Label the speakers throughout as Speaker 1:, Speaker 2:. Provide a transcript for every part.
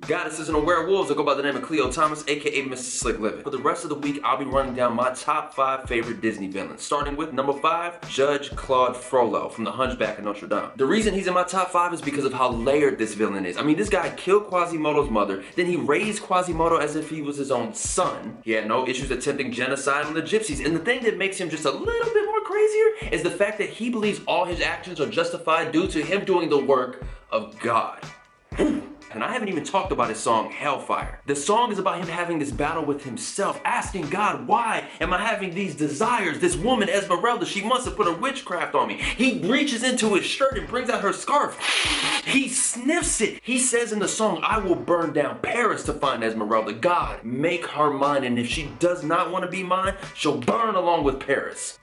Speaker 1: Goddesses and werewolves, I go by the name of Khleo Thomas, aka Mr. Slick Living. For the rest of the week, I'll be running down my top 5 favorite Disney villains, starting with number 5, Judge Claude Frollo from The Hunchback of Notre Dame. The reason he's in my top 5 is because of how layered this villain is. I mean, this guy killed Quasimodo's mother, then he raised Quasimodo as if he was his own son. He had no issues attempting genocide on the gypsies, and the thing that makes him just a little bit more crazier is the fact that he believes all his actions are justified due to him doing the work of God. And I haven't even talked about his song, Hellfire. The song is about him having this battle with himself, asking God, why am I having these desires? This woman, Esmeralda, she must have put a witchcraft on me. He reaches into his shirt and brings out her scarf. He sniffs it. He says in the song, I will burn down Paris to find Esmeralda. God, make her mine, and if she does not want to be mine, she'll burn along with Paris.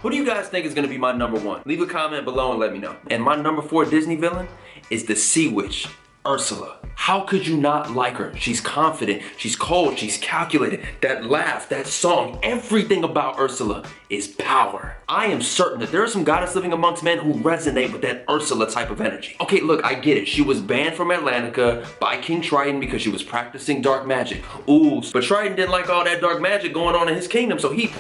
Speaker 1: Who do you guys think is going to be my number 1? Leave a comment below and let me know. And my number 4 Disney villain is the Sea Witch, Ursula. How could you not like her? She's confident, she's cold, she's calculated. That laugh, that song, everything about Ursula is power. I am certain that there are some goddess living amongst men who resonate with that Ursula type of energy. Okay, look, I get it. She was banned from Atlantica by King Triton because she was practicing dark magic. Ooh, but Triton didn't like all that dark magic going on in his kingdom, so he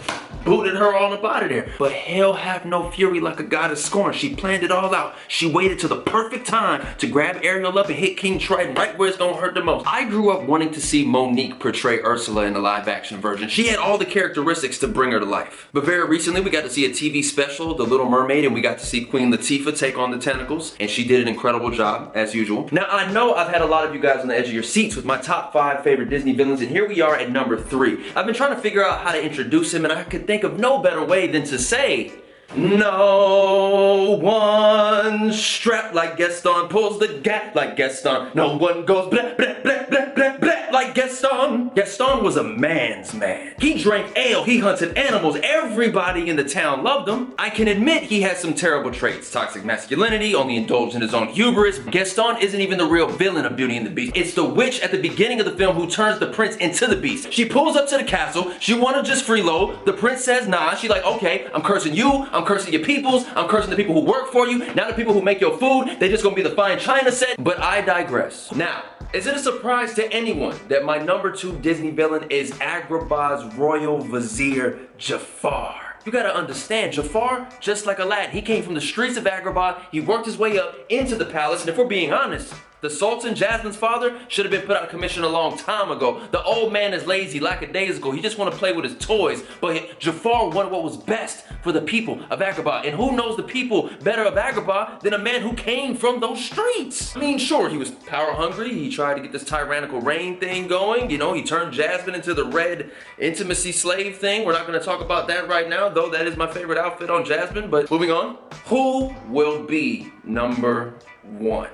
Speaker 1: booted her all up out of there. But hell have no fury like a goddess scorn. She planned it all out. She waited till the perfect time to grab Ariel up and hit King Triton right where it's gonna hurt the most. I grew up wanting to see Monique portray Ursula in the live action version. She had all the characteristics to bring her to life. But very recently we got to see a TV special, The Little Mermaid, and we got to see Queen Latifah take on the tentacles, and she did an incredible job as usual. Now I know I've had a lot of you guys on the edge of your seats with my top 5 favorite Disney villains, and here we are at number 3. I've been trying to figure out how to introduce him, and I could think of no better way than to say, no one strapped like Gaston pulls the gap like Gaston. No one goes blah blah blah blah blah blah like Gaston. Gaston was a man's man. He drank ale, he hunted animals, everybody in the town loved him. I can admit he had some terrible traits. Toxic masculinity, only indulged in his own hubris. Gaston isn't even the real villain of Beauty and the Beast. It's the witch at the beginning of the film who turns the prince into the beast. She pulls up to the castle, she wanna just freeload. The prince says nah, she's like, okay, I'm cursing you, I'm cursing your peoples, I'm cursing the people who work for you, now the people who make your food, they just gonna be the fine china set. But I digress. Now, is it a surprise to anyone that my number 2 Disney villain is Agrabah's royal vizier, Jafar? You gotta understand, Jafar, just like Aladdin, he came from the streets of Agrabah, he worked his way up into the palace, and if we're being honest, the Sultan, Jasmine's father, should have been put out of commission a long time ago. The old man is lazy, lackadaisical, he just want to play with his toys, but Jafar wanted what was best for the people of Agrabah, and who knows the people better of Agrabah than a man who came from those streets? I mean, sure, he was power hungry, he tried to get this tyrannical reign thing going, you know, he turned Jasmine into the red intimacy slave thing. We're not going to talk about that right now, though that is my favorite outfit on Jasmine, but moving on. Who will be number 1?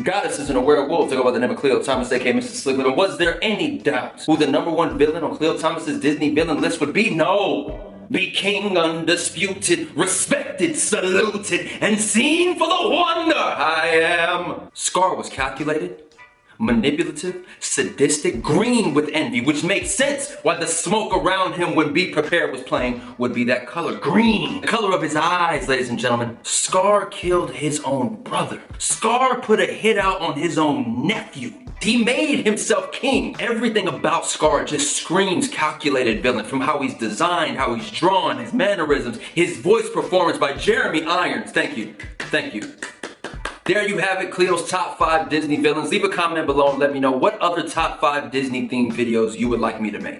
Speaker 1: Goddesses and werewolves, I go by the name of Khleo Thomas, aka Mr. Slick Living. Was there any doubt who the number 1 villain on Khleo Thomas's Disney villain list would be? No! Be king undisputed, respected, saluted, and seen for the wonder I am. Scar was calculated, manipulative, sadistic, green with envy, which makes sense why the smoke around him when Be Prepared was playing would be that color, green. The color of his eyes, ladies and gentlemen. Scar killed his own brother. Scar put a hit out on his own nephew. He made himself king. Everything about Scar just screams calculated villain, from how he's designed, how he's drawn, his mannerisms, his voice performance by Jeremy Irons. Thank you. Thank you. There you have it, Kleo's top 5 Disney villains. Leave a comment below and let me know what other top 5 Disney themed videos you would like me to make.